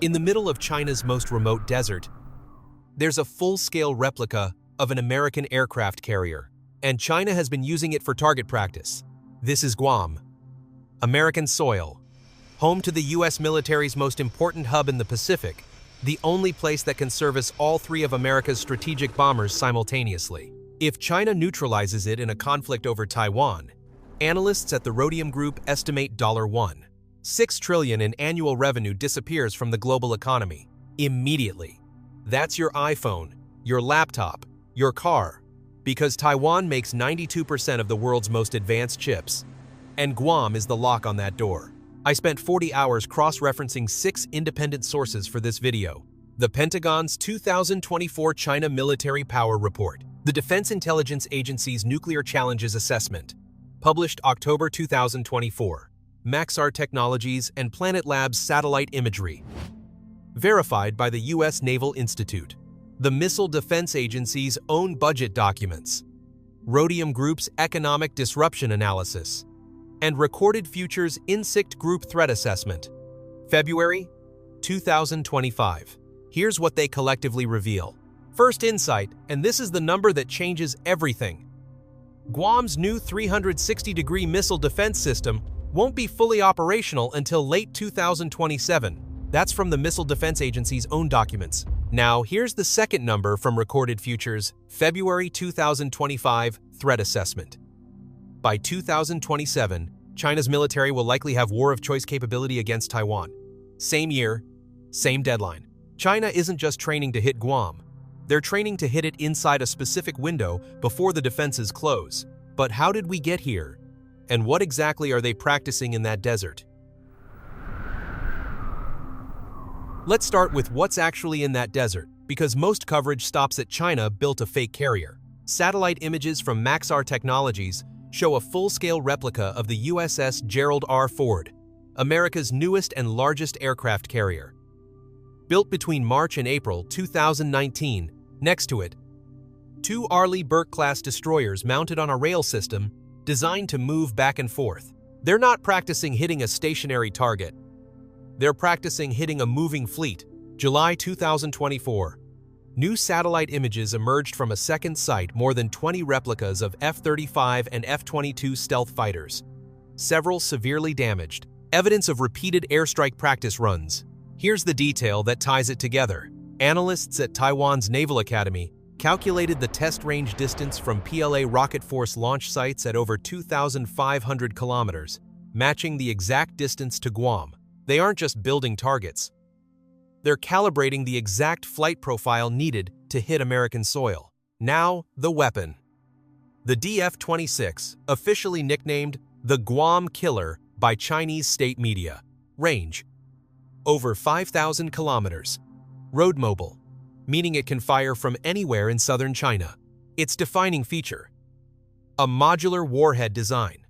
In the middle of China's most remote desert, there's a full-scale replica of an American aircraft carrier, and China has been using it for target practice. This is Guam, American soil, home to the U.S. military's most important hub in the Pacific, the only place that can service all three of America's strategic bombers simultaneously. If China neutralizes it in a conflict over Taiwan, analysts at the Rhodium Group estimate $1.6 trillion in annual revenue disappears from the global economy immediately. That's your iPhone, your laptop, your car, because Taiwan makes 92% of the world's most advanced chips, and Guam is the lock on that door. I spent 40 hours cross-referencing 6 independent sources for this video. The Pentagon's 2024 China Military Power Report, the Defense Intelligence Agency's Nuclear Challenges Assessment, published October 2024, Maxar Technologies and Planet Labs satellite imagery, verified by the U.S. Naval Institute, the Missile Defense Agency's own budget documents, Rhodium Group's economic disruption analysis, and Recorded Future's Insect Group Threat Assessment, February 2025. Here's what they collectively reveal. First insight, and this is the number that changes everything. Guam's new 360-degree missile defense system won't be fully operational until late 2027. That's from the Missile Defense Agency's own documents. Now, here's the second number from Recorded Future's February 2025 Threat Assessment. By 2027, China's military will likely have war of choice capability against Taiwan. Same year, same deadline. China isn't just training to hit Guam. They're training to hit it inside a specific window before the defenses close. But how did we get here? And what exactly are they practicing in that desert? Let's start with what's actually in that desert, because most coverage stops at China built a fake carrier. Satellite images from Maxar Technologies show a full-scale replica of the USS Gerald R. Ford, America's newest and largest aircraft carrier. Built between March and April 2019, next to it, 2 Arleigh Burke-class destroyers mounted on a rail system designed to move back and forth. They're not practicing hitting a stationary target. They're practicing hitting a moving fleet. July 2024. New satellite images emerged from a second site, more than 20 replicas of F-35 and F-22 stealth fighters, several severely damaged. Evidence of repeated airstrike practice runs. Here's the detail that ties it together. Analysts at Taiwan's Naval Academy calculated the test range distance from PLA rocket force launch sites at over 2,500 kilometers, matching the exact distance to Guam. They aren't just building targets. They're calibrating the exact flight profile needed to hit American soil. Now, the weapon. The DF-26, officially nicknamed the Guam Killer by Chinese state media. Range: over 5,000 kilometers. Road mobile, meaning it can fire from anywhere in southern China. Its defining feature: a modular warhead design.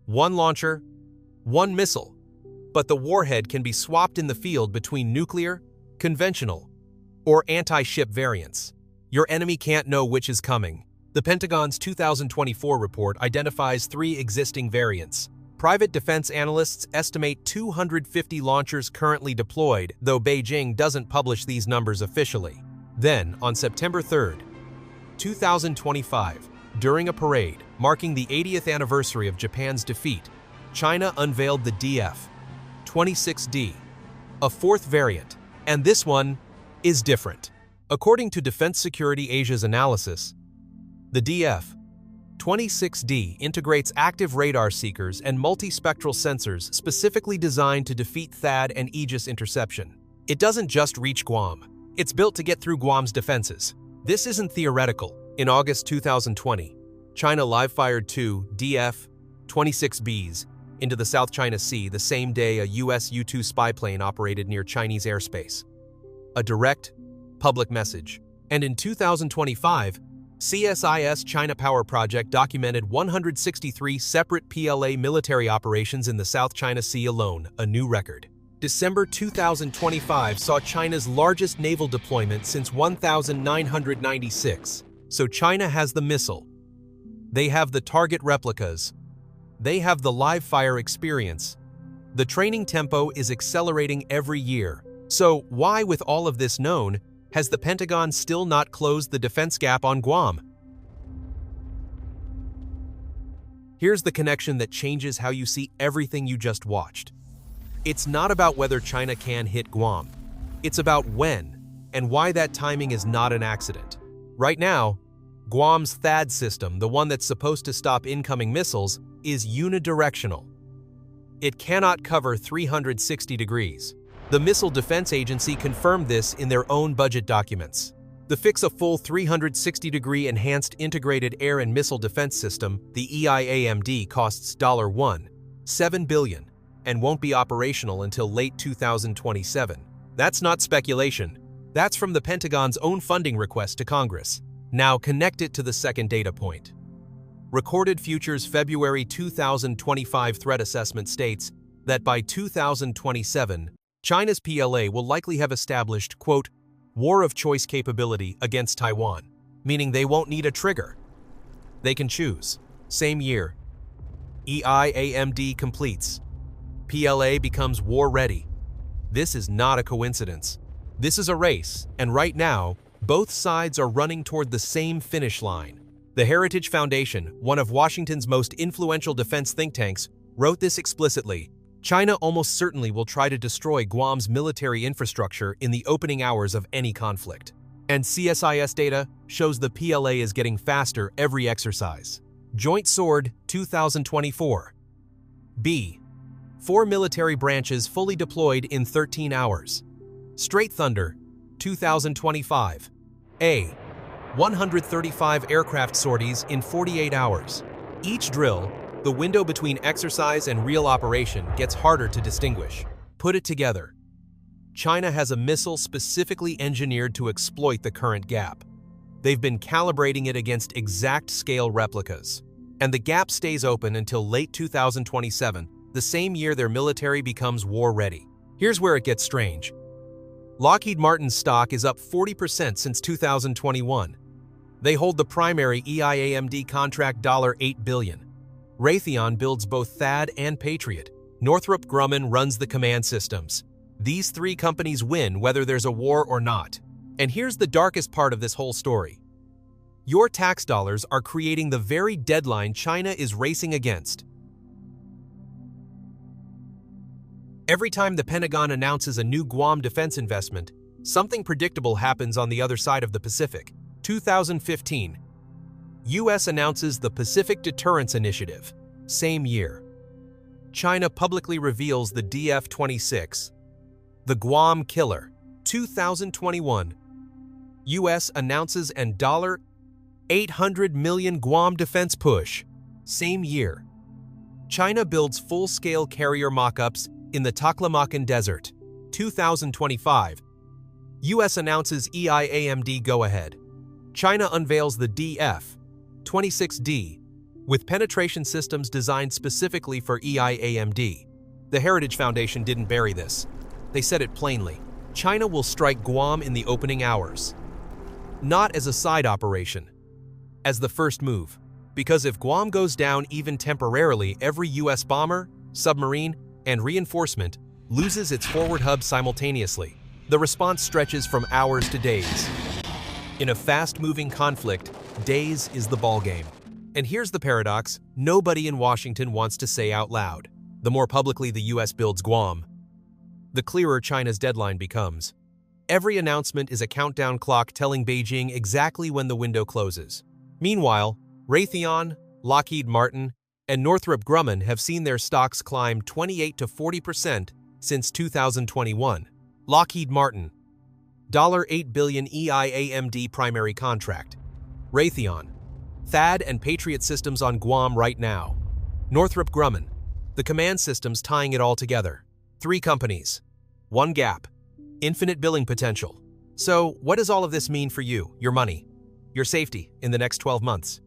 One launcher, one missile. But the warhead can be swapped in the field between nuclear, conventional, or anti-ship variants. Your enemy can't know which is coming. The Pentagon's 2024 report identifies 3 existing variants. Private defense analysts estimate 250 launchers currently deployed, though Beijing doesn't publish these numbers officially. Then, on September 3, 2025, during a parade marking the 80th anniversary of Japan's defeat, China unveiled the DF-26D, a 4th variant, and this one is different. According to Defense Security Asia's analysis, the DF-26D integrates active radar seekers and multispectral sensors specifically designed to defeat THAAD and Aegis interception. It doesn't just reach Guam. It's built to get through Guam's defenses. This isn't theoretical. In August 2020, China live-fired 2 DF-26Bs into the South China Sea the same day a US U-2 spy plane operated near Chinese airspace. A direct, public message. And in 2025, CSIS China Power Project documented 163 separate PLA military operations in the South China Sea alone, a new record. December 2025 saw China's largest naval deployment since 1996. So China has the missile. They have the target replicas. They have the live fire experience. The training tempo is accelerating every year. So why, with all of this known, has the Pentagon still not closed the defense gap on Guam? Here's the connection that changes how you see everything you just watched. It's not about whether China can hit Guam. It's about when, and why that timing is not an accident. Right now, Guam's THAAD system, the one that's supposed to stop incoming missiles, is unidirectional. It cannot cover 360 degrees. The Missile Defense Agency confirmed this in their own budget documents. To fix a full 360-degree enhanced integrated air and missile defense system, the EIAMD costs $7 billion and won't be operational until late 2027. That's not speculation. That's from the Pentagon's own funding request to Congress. Now connect it to the second data point. Recorded Future's February 2025 threat assessment states that by 2027, China's PLA will likely have established, quote, war of choice capability against Taiwan, meaning they won't need a trigger. They can choose. Same year. EIAMD completes. PLA becomes war-ready. This is not a coincidence. This is a race, and right now, both sides are running toward the same finish line. The Heritage Foundation, one of Washington's most influential defense think tanks, wrote this explicitly. China almost certainly will try to destroy Guam's military infrastructure in the opening hours of any conflict. And CSIS data shows the PLA is getting faster every exercise. Joint Sword 2024. B. 4 military branches fully deployed in 13 hours. Straight Thunder 2025. A. 135 aircraft sorties in 48 hours. Each drill, the window between exercise and real operation, gets harder to distinguish. Put it together. China has a missile specifically engineered to exploit the current gap. They've been calibrating it against exact scale replicas. And the gap stays open until late 2027, the same year their military becomes war-ready. Here's where it gets strange. Lockheed Martin's stock is up 40% since 2021. They hold the primary EIAMD contract $8 billion. Raytheon builds both THAAD and Patriot. Northrop Grumman runs the command systems. These three companies win whether there's a war or not. And here's the darkest part of this whole story. Your tax dollars are creating the very deadline China is racing against. Every time the Pentagon announces a new Guam defense investment, something predictable happens on the other side of the Pacific. 2015. U.S. announces the Pacific Deterrence Initiative. Same year. China publicly reveals the DF-26. The Guam Killer. 2021. U.S. announces an $800 million Guam defense push. Same year. China builds full-scale carrier mock-ups in the Taklamakan Desert. 2025. U.S. announces EIAMD go-ahead. China unveils the DF-26D with penetration systems designed specifically for EIAMD. The Heritage Foundation didn't bury this. They said it plainly. China will strike Guam in the opening hours. Not as a side operation, as the first move. Because if Guam goes down even temporarily, every U.S. bomber, submarine, and reinforcement loses its forward hub simultaneously. The response stretches from hours to days. In a fast-moving conflict, days is the ballgame. And here's the paradox nobody in Washington wants to say out loud. The more publicly the U.S. builds Guam, the clearer China's deadline becomes. Every announcement is a countdown clock telling Beijing exactly when the window closes. Meanwhile, Raytheon, Lockheed Martin, and Northrop Grumman have seen their stocks climb 28 to 40% since 2021. Lockheed Martin, $8 billion EIAMD primary contract. Raytheon, THAAD and Patriot systems on Guam right now. Northrop Grumman, the command systems tying it all together. 3 companies, 1 gap, infinite billing potential. So, what does all of this mean for you, your money, your safety in the next 12 months?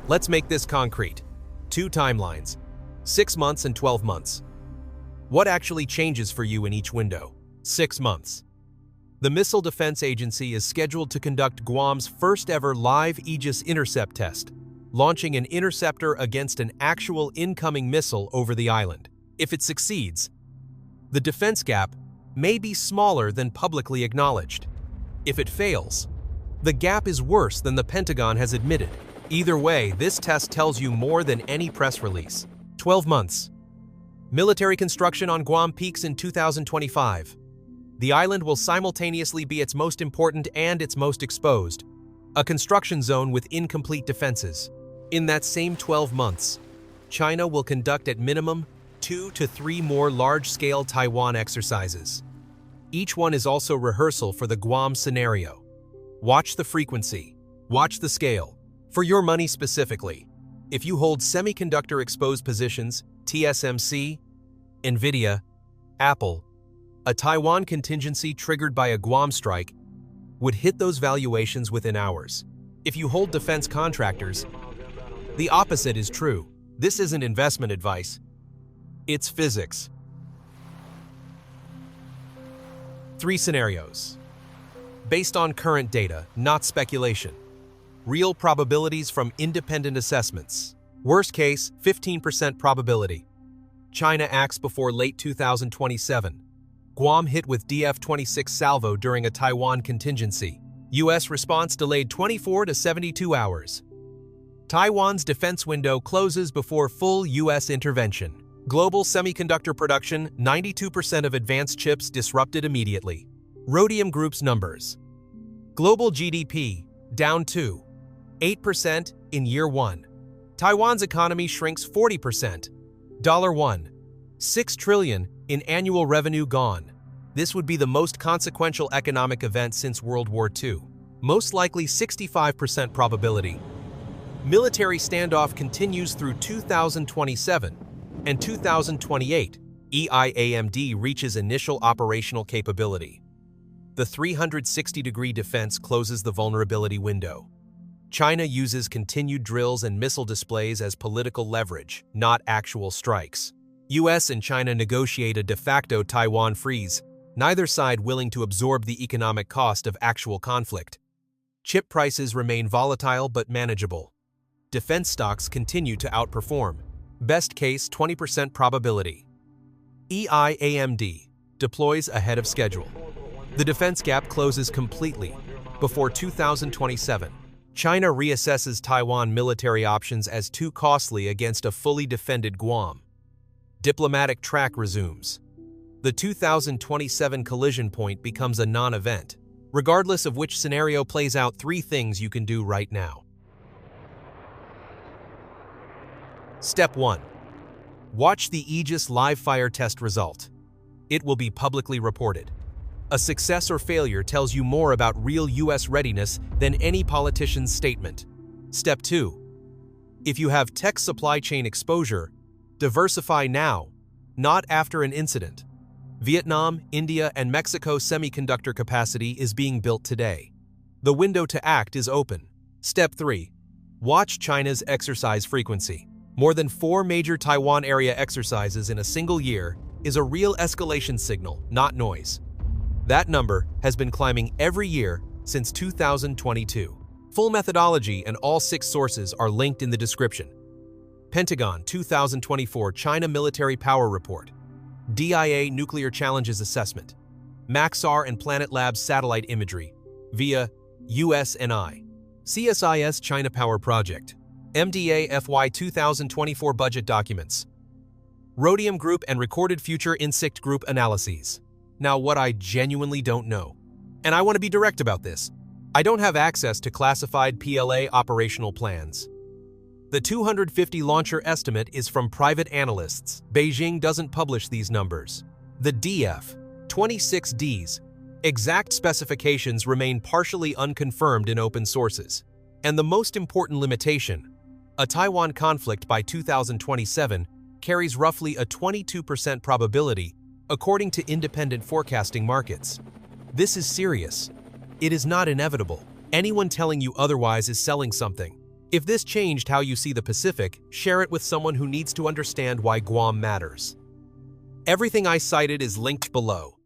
Let's make this concrete. 2 timelines, 6 months and 12 months. What actually changes for you in each window? 6 months. The Missile Defense Agency is scheduled to conduct Guam's first-ever live Aegis intercept test, launching an interceptor against an actual incoming missile over the island. If it succeeds, The defense gap may be smaller than publicly acknowledged. If it fails, the gap is worse than the Pentagon has admitted. Either way, this test tells you more than any press release. 12 months. Military construction on Guam peaks in 2025. The island will simultaneously be its most important and its most exposed, a construction zone with incomplete defenses. In that same 12 months, China will conduct at minimum 2 to 3 more large-scale Taiwan exercises. Each one is also rehearsal for the Guam scenario. Watch the frequency, watch the scale. For your money specifically, if you hold semiconductor exposed positions, TSMC, NVIDIA, Apple, a Taiwan contingency triggered by a Guam strike would hit those valuations within hours. If you hold defense contractors, the opposite is true. This isn't investment advice. It's physics. 3 scenarios. Based on current data, not speculation. Real probabilities from independent assessments. Worst case, 15% probability. China acts before late 2027. Guam hit with DF-26 salvo during a Taiwan contingency. U.S. response delayed 24 to 72 hours. Taiwan's defense window closes before full U.S. intervention. Global semiconductor production, 92% of advanced chips disrupted immediately. Rhodium Group's numbers. Global GDP, down 8% in year 1. Taiwan's economy shrinks 40%. $1. 6 trillion in annual revenue gone. This would be the most consequential economic event since World War II. Most likely 65% probability. Military standoff continues through 2027 and 2028. EIAMD reaches initial operational capability. The 360-degree defense closes the vulnerability window. China uses continued drills and missile displays as political leverage, not actual strikes. US and China negotiate a de facto Taiwan freeze, neither side willing to absorb the economic cost of actual conflict. Chip prices remain volatile but manageable. Defense stocks continue to outperform. Best case 20% probability. EIAMD deploys ahead of schedule. The defense gap closes completely before 2027. China reassesses Taiwan military options as too costly against a fully defended Guam. Diplomatic track resumes. The 2027 collision point becomes a non-event. Regardless of which scenario plays out, 3 things you can do right now. Step 1. Watch the Aegis live fire test result. It will be publicly reported. A success or failure tells you more about real U.S. readiness than any politician's statement. Step 2. If you have tech supply chain exposure, diversify now, not after an incident. Vietnam, India, and Mexico semiconductor capacity is being built today. The window to act is open. Step 3. Watch China's exercise frequency. More than 4 major Taiwan area exercises in a single year is a real escalation signal, not noise. That number has been climbing every year since 2022. Full methodology and all 6 sources are linked in the description. Pentagon 2024 China Military Power Report. DIA Nuclear Challenges Assessment. Maxar and Planet Labs Satellite Imagery via USNI. CSIS China Power Project. MDA FY 2024 Budget Documents. Rhodium Group and Recorded Future Insect Group Analyses. Now, what I genuinely don't know, and I want to be direct about this, I don't have access to classified PLA operational plans. The 250 launcher estimate is from private analysts. Beijing doesn't publish these numbers. The DF-26D's exact specifications remain partially unconfirmed in open sources. And the most important limitation, a Taiwan conflict by 2027 carries roughly a 22% probability according to independent forecasting markets. This is serious. It is not inevitable. Anyone telling you otherwise is selling something. If this changed how you see the Pacific, share it with someone who needs to understand why Guam matters. Everything I cited is linked below.